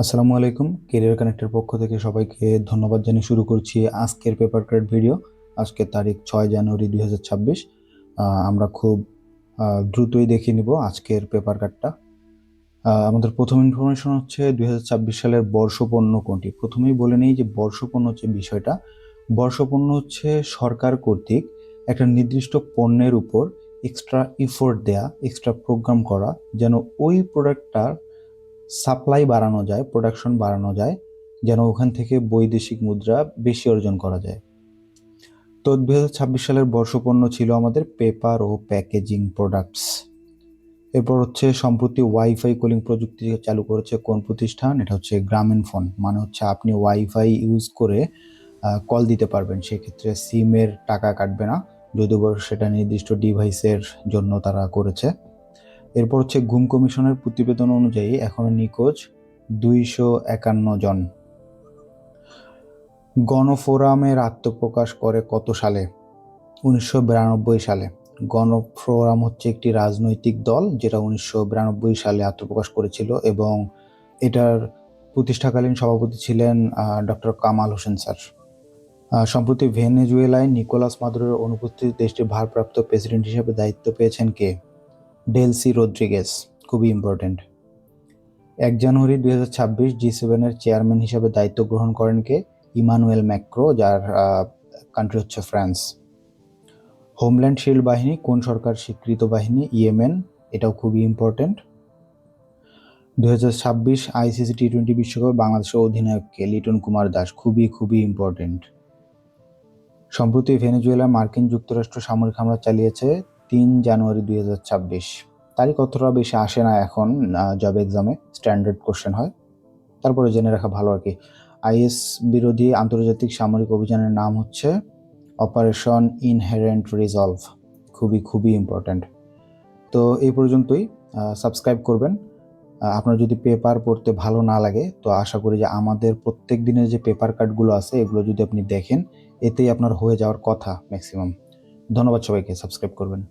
আসসালামু আলাইকুম। কেরিয়ার কানেক্টের পক্ষ থেকে সবাইকে ধন্যবাদ জানিয়ে শুরু করছি আজকের পেপার কাট ভিডিও। আজকের তারিখ 6 জানুয়ারি 2026। আমরা খুব দ্রুতই দেখে নিব আজকের পেপার কাটটা। আমাদের প্রথম ইনফরমেশন হচ্ছে 2026 সালের বর্ষপণ্য কোনটি। প্রথমেই বলে নেই যে বর্ষপণ্য হচ্ছে বিষয়টা। বর্ষপণ্য হচ্ছে সরকার কর্তৃক একটা নির্দিষ্ট পণ্যের উপর এক্সট্রা ইফোর্ট দেয়া, এক্সট্রা প্রোগ্রাম করা, যেন ওই প্রোডাক্টটার সাপ্লাই বাড়ানো যায়, প্রোডাকশন বাড়ানো যায়, যেন ওখান থেকে বৈদেশিক মুদ্রা বেশি অর্জন করা যায়। তো 2026 সালের বর্ষপণ্য ছিল আমাদের পেপার ও প্যাকেজিং প্রোডাক্টস। এরপর হচ্ছে সম্প্রতি ওয়াইফাই কলিং প্রযুক্তি চালু করেছে কোন প্রতিষ্ঠান? এটা হচ্ছে গ্রামীণফোন। মানে হচ্ছে আপনি ওয়াইফাই ইউজ করে কল দিতে পারবেন, সেক্ষেত্রে সিমের টাকা কাটবে না, যদিও সেটা নির্দিষ্ট ডিভাইসের জন্য তারা করেছে। এরপর হচ্ছে গুম কমিশনের প্রতিবেদন অনুযায়ী এখনো নিখোঁজ 251 জন। গণফোরামের আত্মপ্রকাশ করে কত সালে? 1992 সালে। গণফোরাম হচ্ছে একটি রাজনৈতিক দল যেটা 1992 সালে আত্মপ্রকাশ করেছিল এবং এটার প্রতিষ্ঠাকালীন সভাপতি ছিলেন ডক্টর কামাল হোসেন স্যার। সম্প্রতি ভেনেজুয়েলায় নিকোলাস মাদুরোর অনুপস্থিত দেশটির ভারপ্রাপ্ত প্রেসিডেন্ট হিসেবে দায়িত্ব পেয়েছেন কে? Delcy Rodriguez. খুবই ইম্পর্টেন্ট। 1 জানুয়ারি 2026 G7-এর চেয়ারম্যান হিসেবে দায়িত্ব গ্রহণ করেন কে? ইমানুয়েল ম্যাক্রো, যার কান্ট্রি হচ্ছে ফ্রান্স। হোমল্যান্ড শিল্ড বাহিনী কোন সরকার স্বীকৃত বাহিনী? ইয়েমেন। এটাও খুবই ইম্পর্টেন্ট। 2026 আইসিসি টি-20 বিশ্বকাপে বাংলাদেশের অধিনায়ক কে? লিটন কুমার দাস। খুবই খুবই ইম্পর্টেন্ট। সম্প্রতি ভেনেজুয়েলা মার্কিন যুক্তরাষ্ট্র সামরিক হামলা চালিয়েছে 3 জানুয়ারি 2026। তারিখ অতটা বেশি আসে না এখন জব এক্সামে, স্ট্যান্ডার্ড কোশ্চেন হয়, তারপরে জেনে রাখা ভালো আর কি। আইএস বিরোধী আন্তর্জাতিক সামরিক অভিযানের নাম হচ্ছে অপারেশন ইনহেরেন্ট রিজলভ। খুবই খুবই ইম্পর্ট্যান্ট। তো এই পর্যন্তই। সাবস্ক্রাইব করবেন। আপনার যদি পেপার পড়তে ভালো না লাগে তো আশা করি যে আমাদের প্রত্যেক দিনের যে পেপার কাটগুলো আছে এগুলো যদি আপনি দেখেন, এতেই আপনার হয়ে যাওয়ার কথা ম্যাক্সিমাম। ধন্যবাদ সবাইকে, সাবস্ক্রাইব করবেন।